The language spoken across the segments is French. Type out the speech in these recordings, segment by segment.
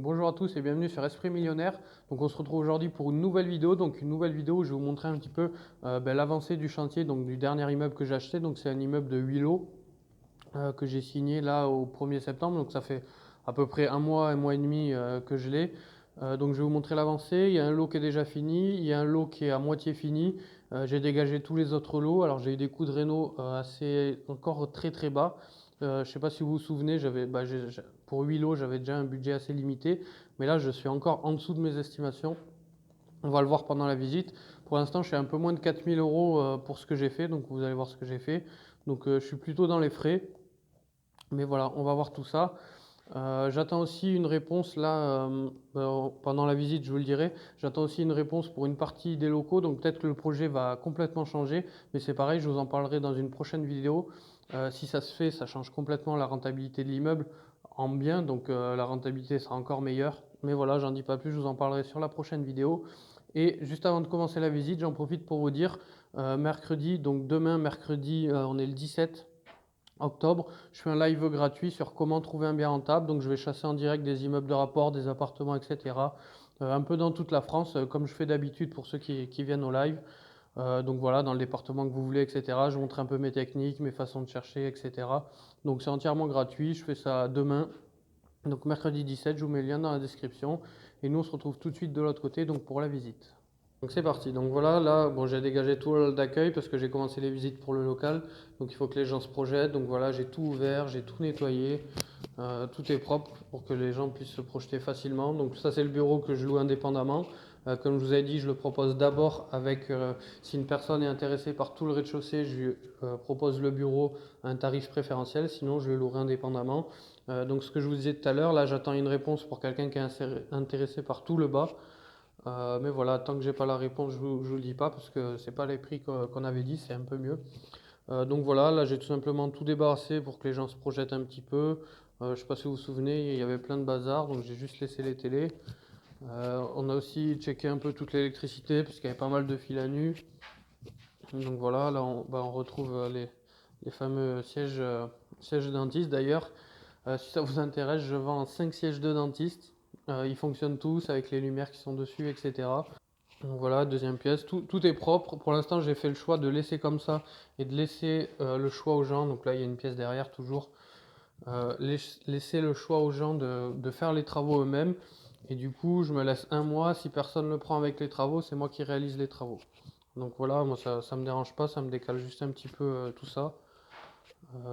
Bonjour à tous et bienvenue sur Esprit Millionnaire. Donc on se retrouve aujourd'hui pour une nouvelle vidéo. Donc une nouvelle vidéo où je vais vous montrer un petit peu l'avancée du chantier donc du dernier immeuble que j'ai acheté. Donc c'est un immeuble de 8 lots que j'ai signé là au 1er septembre. Donc ça fait à peu près un mois et demi que je l'ai. Donc je vais vous montrer l'avancée. Il y a un lot qui est déjà fini, il y a un lot qui est à moitié fini. J'ai dégagé tous les autres lots. Alors j'ai eu des coûts de réno assez encore très très bas. Je ne sais pas si vous vous souvenez, pour 8 lots, j'avais déjà un budget assez limité. Mais là, je suis encore en dessous de mes estimations. On va le voir pendant la visite. Pour l'instant, je suis un peu moins de 4000 euros pour ce que j'ai fait. Donc vous allez voir ce que j'ai fait. Donc je suis plutôt dans les frais. Mais voilà, on va voir tout ça. J'attends aussi une réponse là, pendant la visite, je vous le dirai. J'attends aussi une réponse pour une partie des locaux, donc peut-être que le projet va complètement changer, mais c'est pareil, je vous en parlerai dans une prochaine vidéo. Si ça se fait, ça change complètement la rentabilité de l'immeuble en bien, donc la rentabilité sera encore meilleure. Mais voilà, j'en dis pas plus, je vous en parlerai sur la prochaine vidéo. Et juste avant de commencer la visite, j'en profite pour vous dire, mercredi, donc demain, mercredi, on est le 17 octobre, je fais un live gratuit sur comment trouver un bien rentable. Donc je vais chasser en direct des immeubles de rapport, des appartements, etc. Un peu dans toute la France, comme je fais d'habitude pour ceux qui viennent au live. Donc voilà, dans le département que vous voulez, etc. Je montre un peu mes techniques, mes façons de chercher, etc. Donc c'est entièrement gratuit, je fais ça demain. Donc mercredi 17, je vous mets le lien dans la description. Et nous on se retrouve tout de suite de l'autre côté donc pour la visite. Donc c'est parti. Donc voilà, là, bon, j'ai dégagé tout le hall d'accueil parce que j'ai commencé les visites pour le local. Donc il faut que les gens se projettent. Donc voilà, j'ai tout ouvert, j'ai tout nettoyé. Tout est propre pour que les gens puissent se projeter facilement. Donc ça, c'est le bureau que je loue indépendamment. Comme je vous ai dit, je le propose d'abord avec, si une personne est intéressée par tout le rez-de-chaussée, je lui propose le bureau à un tarif préférentiel. Sinon, je le louerai indépendamment. Donc ce que je vous disais tout à l'heure, là, j'attends une réponse pour quelqu'un qui est intéressé par tout le bas. Mais voilà, tant que j'ai pas la réponse, je vous le dis pas parce que c'est pas les prix qu'on avait dit, c'est un peu mieux. Donc voilà, là j'ai tout simplement tout débarrassé pour que les gens se projettent un petit peu. Je sais pas si vous vous souvenez, il y avait plein de bazar, donc j'ai juste laissé les télés. On a aussi checké un peu toute l'électricité parce qu'il y avait pas mal de fils à nu. Donc voilà, là on retrouve les fameux sièges de dentiste. D'ailleurs, si ça vous intéresse, je vends 5 sièges de dentiste. Ils fonctionnent tous avec les lumières qui sont dessus, etc. Donc voilà, deuxième pièce, tout est propre. Pour l'instant, j'ai fait le choix de laisser comme ça et de laisser le choix aux gens. Donc là, il y a une pièce derrière toujours. Laisser le choix aux gens de faire les travaux eux-mêmes. Et du coup, je me laisse un mois. Si personne ne le prend avec les travaux, c'est moi qui réalise les travaux. Donc voilà, moi ça me dérange pas, ça me décale juste un petit peu tout ça.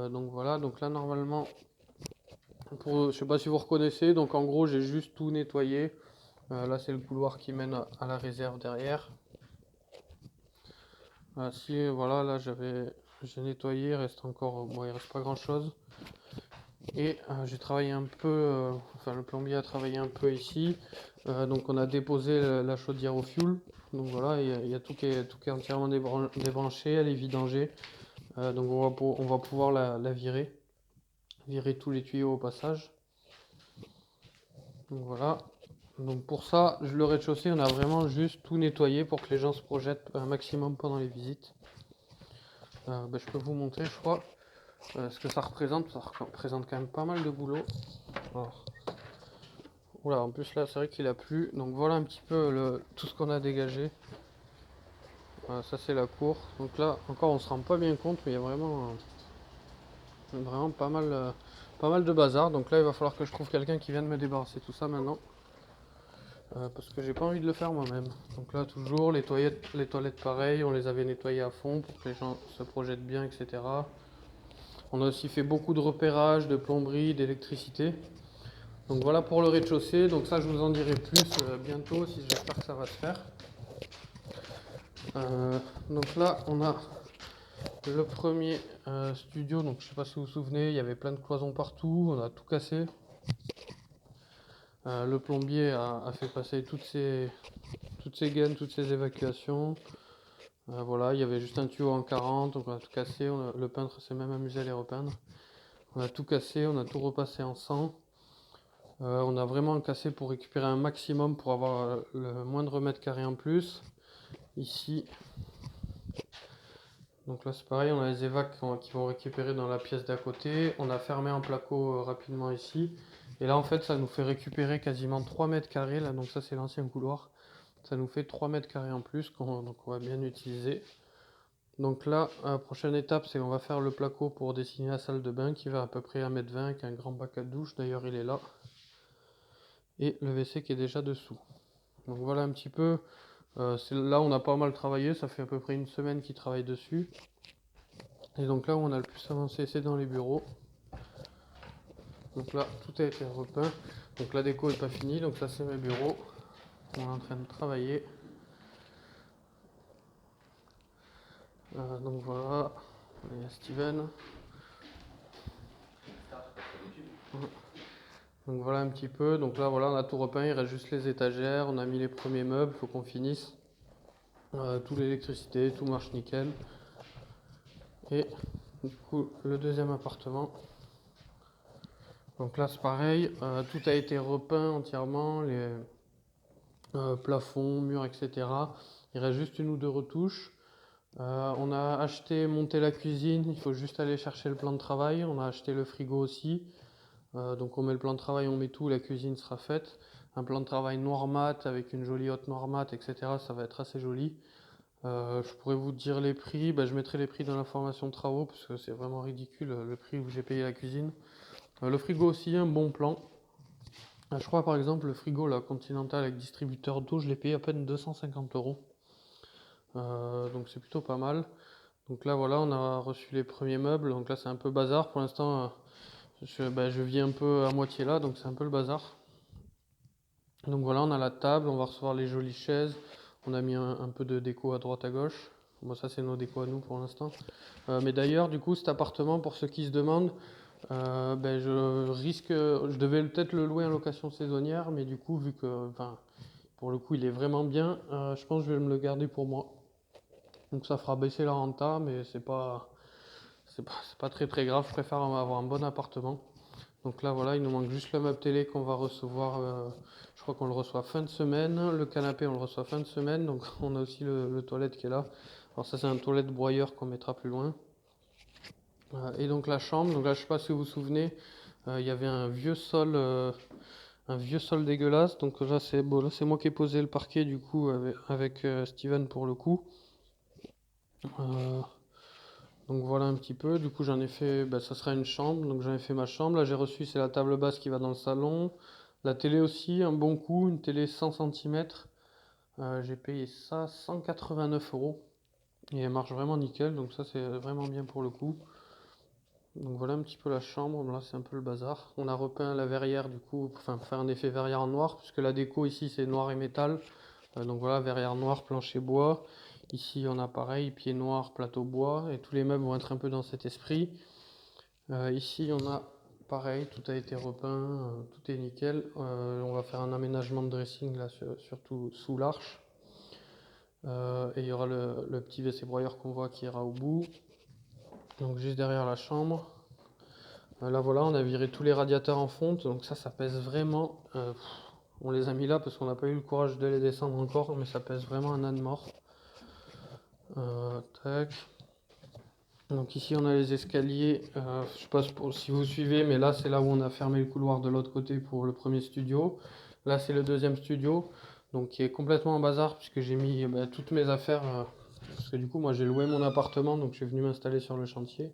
Donc voilà, donc là normalement, je sais pas si vous reconnaissez, donc en gros j'ai juste tout nettoyé. Là c'est le couloir qui mène à la réserve derrière. Si voilà, là j'ai nettoyé, il reste encore, bon il reste pas grand chose. Et j'ai travaillé un peu, enfin le plombier a travaillé un peu ici. Donc on a déposé la chaudière au fioul. Donc voilà, il y a tout qui est entièrement débranché, elle est vidangée. Donc on va pouvoir la virer tous les tuyaux au passage. Donc voilà. Donc pour ça, le rez-de-chaussée, on a vraiment juste tout nettoyé pour que les gens se projettent un maximum pendant les visites. Je peux vous montrer, je crois, ce que ça représente. Ça représente quand même pas mal de boulot. Alors, oula, en plus là, c'est vrai qu'il a plu. Donc voilà un petit peu tout ce qu'on a dégagé. Ça c'est la cour. Donc là, encore, on se rend pas bien compte, mais il y a vraiment pas mal de bazar. Donc là, il va falloir que je trouve quelqu'un qui vienne me débarrasser tout ça maintenant. Parce que j'ai pas envie de le faire moi-même. Donc là, toujours, les toilettes pareil, on les avait nettoyées à fond pour que les gens se projettent bien, etc. On a aussi fait beaucoup de repérage, de plomberie, d'électricité. Donc voilà pour le rez-de-chaussée. Donc ça, je vous en dirai plus bientôt, si j'espère que ça va se faire. Donc là, on a le premier studio. Donc je sais pas si vous vous souvenez, il y avait plein de cloisons partout. On a tout cassé. Le plombier a fait passer toutes ces gaines, toutes ces évacuations. Voilà, il y avait juste un tuyau en 40, donc on a tout cassé. Le peintre s'est même amusé à les repeindre. On a tout cassé, on a tout repassé en 100. On a vraiment cassé pour récupérer un maximum pour avoir le moindre mètre carré en plus. Ici, donc là c'est pareil, on a les évacs qui vont récupérer dans la pièce d'à côté. On a fermé en placo rapidement ici. Et là en fait ça nous fait récupérer quasiment 3 mètres carrés là, donc ça c'est l'ancien couloir. Ça nous fait 3 mètres carrés en plus donc on va bien utiliser. Donc là, prochaine étape, c'est on va faire le placo pour dessiner la salle de bain qui va à peu près 1,20 m avec un grand bac à douche, d'ailleurs il est là. Et le WC qui est déjà dessous. Donc voilà un petit peu, là on a pas mal travaillé, ça fait à peu près une semaine qu'il travaille dessus. Et donc là où on a le plus avancé, c'est dans les bureaux. Donc là, tout a été repeint. Donc la déco n'est pas finie, donc ça c'est mes bureaux. On est en train de travailler. Donc voilà, il y a Steven. Donc voilà un petit peu, donc là voilà on a tout repeint, il reste juste les étagères, on a mis les premiers meubles, il faut qu'on finisse. Tout l'électricité, tout marche nickel. Et du coup le deuxième appartement. Donc là c'est pareil, tout a été repeint entièrement, les plafonds, murs, etc. Il reste juste une ou deux retouches. On a acheté, monté la cuisine, il faut juste aller chercher le plan de travail. On a acheté le frigo aussi. Donc on met le plan de travail, on met tout, la cuisine sera faite. Un plan de travail noir mat avec une jolie haute noir mat, etc. Ça va être assez joli. Je pourrais vous dire les prix, je mettrai les prix dans l'information de travaux parce que c'est vraiment ridicule le prix où j'ai payé la cuisine. Le frigo aussi, un bon plan. Je crois par exemple le frigo là, Continental avec distributeur d'eau, je l'ai payé à peine 250 €. Donc c'est plutôt pas mal. Donc là voilà, on a reçu les premiers meubles. Donc là c'est un peu bazar pour l'instant. Je vis un peu à moitié là, donc c'est un peu le bazar. Donc voilà, on a la table, on va recevoir les jolies chaises. On a mis un peu de déco à droite à gauche. Bon, ça c'est nos décos à nous pour l'instant. Mais d'ailleurs, du coup, cet appartement, pour ceux qui se demandent, je devais peut-être le louer en location saisonnière, mais du coup, vu que, pour le coup, il est vraiment bien, je pense que je vais me le garder pour moi. Donc ça fera baisser la renta, mais c'est pas très très grave. Je préfère avoir un bon appartement. Donc là voilà, il nous manque juste le meuble télé qu'on va recevoir, je crois qu'on le reçoit fin de semaine, le canapé on le reçoit fin de semaine, donc on a aussi le toilette qui est là. Alors ça c'est un toilette broyeur qu'on mettra plus loin. Et donc la chambre, donc là je sais pas si vous vous souvenez, il y avait un vieux sol dégueulasse, donc là c'est bon, là c'est moi qui ai posé le parquet du coup avec Steven pour le coup. Euh, Donc voilà un petit peu, du coup j'en ai fait, ça sera une chambre, donc j'en ai fait ma chambre, là j'ai reçu c'est la table basse qui va dans le salon, la télé aussi, un bon coup, une télé 100 cm, j'ai payé ça 189 €, et elle marche vraiment nickel, donc ça c'est vraiment bien pour le coup. Donc voilà un petit peu la chambre, là c'est un peu le bazar, on a repeint la verrière du coup, pour faire un effet verrière en noir, puisque la déco ici c'est noir et métal, donc voilà verrière noir, plancher bois. Ici, on a pareil, pied noir, plateau bois, et tous les meubles vont être un peu dans cet esprit. Ici, on a pareil, tout a été repeint, tout est nickel. On va faire un aménagement de dressing là, surtout sous l'arche. Et il y aura le petit WC broyeur qu'on voit qui ira au bout. Donc juste derrière la chambre. Là voilà, on a viré tous les radiateurs en fonte, donc ça pèse vraiment. On les a mis là parce qu'on n'a pas eu le courage de les descendre encore, mais ça pèse vraiment un âne mort. Tac. Donc ici on a les escaliers, je sais pas si vous suivez, mais là c'est là où on a fermé le couloir de l'autre côté pour le premier studio. Là c'est le deuxième studio, donc qui est complètement en bazar puisque j'ai mis toutes mes affaires, parce que du coup moi j'ai loué mon appartement, donc je suis venu m'installer sur le chantier.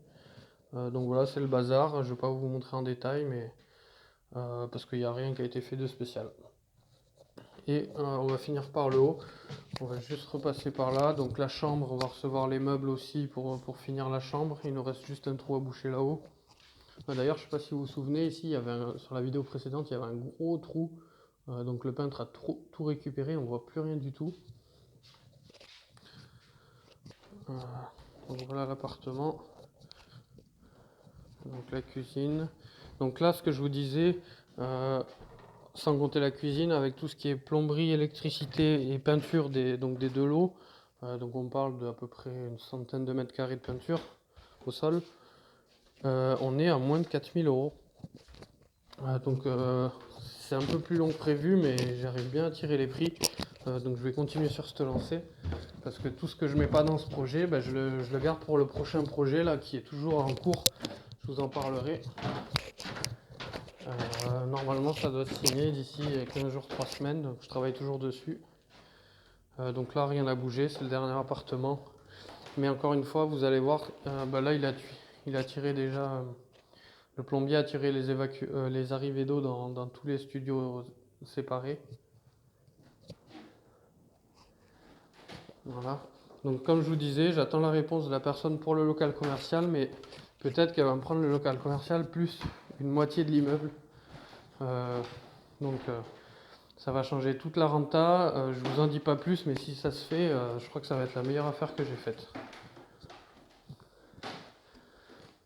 Donc voilà, c'est le bazar, je vais pas vous montrer en détail, mais parce qu'il n'y a rien qui a été fait de spécial. Et on va finir par le haut. On va juste repasser par là. Donc la chambre, on va recevoir les meubles aussi pour finir la chambre. Il nous reste juste un trou à boucher là-haut. D'ailleurs, je ne sais pas si vous vous souvenez, ici, sur la vidéo précédente, il y avait un gros trou. Donc le peintre a tout récupéré, on ne voit plus rien du tout. Donc voilà l'appartement. Donc la cuisine. Donc là, ce que je vous disais, sans compter la cuisine, avec tout ce qui est plomberie, électricité et peinture des deux lots. Donc on parle d'à peu près une centaine de mètres carrés de peinture au sol. On est à moins de 4000 €. Donc c'est un peu plus long que prévu, mais j'arrive bien à tirer les prix. Donc je vais continuer sur cette lancée. Parce que tout ce que je mets pas dans ce projet, je le garde pour le prochain projet là, qui est toujours en cours. Je vous en parlerai. Normalement, ça doit se signer d'ici 15 jours, 3 semaines. Donc, je travaille toujours dessus. Donc là, rien n'a bougé. C'est le dernier appartement. Mais encore une fois, vous allez voir, là, il a tiré déjà. Le plombier a tiré les arrivées d'eau dans tous les studios séparés. Voilà. Donc, comme je vous disais, j'attends la réponse de la personne pour le local commercial, mais peut-être qu'elle va me prendre le local commercial plus une moitié de l'immeuble. Euh, donc, ça va changer toute la renta. Je vous en dis pas plus, mais si ça se fait, je crois que ça va être la meilleure affaire que j'ai faite.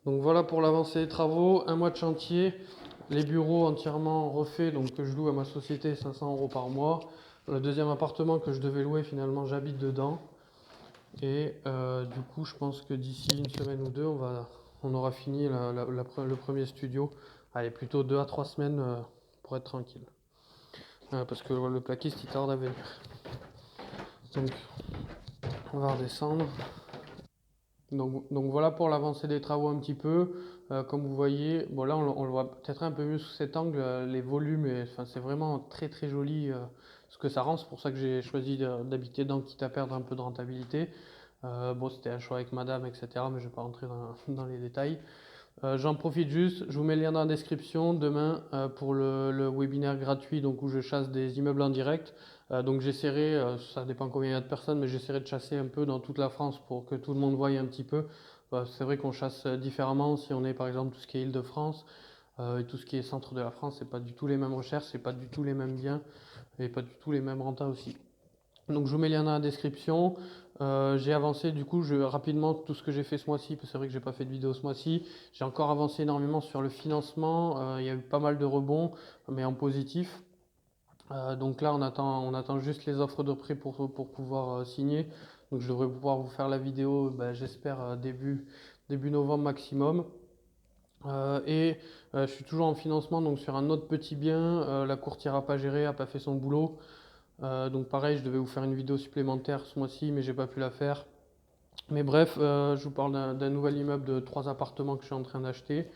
Donc voilà pour l'avancée des travaux, un mois de chantier, les bureaux entièrement refaits, donc que je loue à ma société 500 € par mois. Le deuxième appartement que je devais louer, finalement, j'habite dedans. Et du coup, je pense que d'ici une semaine ou deux, on aura fini le premier studio. Allez, plutôt 2 à 3 semaines pour être tranquille. Parce que le plaquiste, il tarde à venir. Donc, on va redescendre. Donc voilà pour l'avancée des travaux un petit peu. Comme vous voyez, bon là on le voit peut-être un peu mieux sous cet angle, les volumes, enfin, c'est vraiment très très joli ce que ça rend. C'est pour ça que j'ai choisi d'habiter dedans, quitte à perdre un peu de rentabilité. Bon, c'était un choix avec madame, etc. Mais je ne vais pas rentrer dans les détails. J'en profite juste, je vous mets le lien dans la description demain pour le webinaire gratuit donc, où je chasse des immeubles en direct. Donc j'essaierai, ça dépend combien il y a de personnes, mais j'essaierai de chasser un peu dans toute la France pour que tout le monde voie un petit peu. C'est vrai qu'on chasse différemment si on est par exemple tout ce qui est Île-de-France et tout ce qui est centre de la France, c'est pas du tout les mêmes recherches, c'est pas du tout les mêmes biens et pas du tout les mêmes rentas aussi. Donc je vous mets le lien dans la description. J'ai avancé du coup rapidement tout ce que j'ai fait ce mois-ci, parce que c'est vrai que j'ai pas fait de vidéo ce mois-ci. J'ai encore avancé énormément sur le financement. Il y a eu pas mal de rebonds, mais en positif. Donc là, on attend juste les offres de prêt pour pouvoir signer. Donc je devrais pouvoir vous faire la vidéo, j'espère début novembre maximum. Je suis toujours en financement donc sur un autre petit bien. La courtière n'a pas géré, n'a pas fait son boulot. Donc pareil, je devais vous faire une vidéo supplémentaire ce mois-ci, mais j'ai pas pu la faire. Mais bref, je vous parle d'un nouvel immeuble de 3 appartements que je suis en train d'acheter.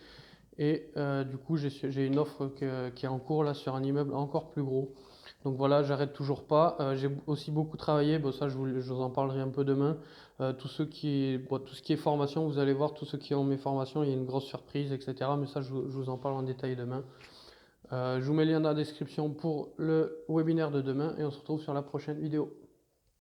Et du coup, j'ai une offre qui est en cours là sur un immeuble encore plus gros. Donc voilà, j'arrête toujours pas. J'ai aussi beaucoup travaillé. Bon, ça, je vous en parlerai un peu demain. Tout ce qui est formation, vous allez voir, tous ceux qui ont mes formations, il y a une grosse surprise, etc. Mais ça, je vous en parle en détail demain. Je vous mets le lien dans la description pour le webinaire de demain et on se retrouve sur la prochaine vidéo.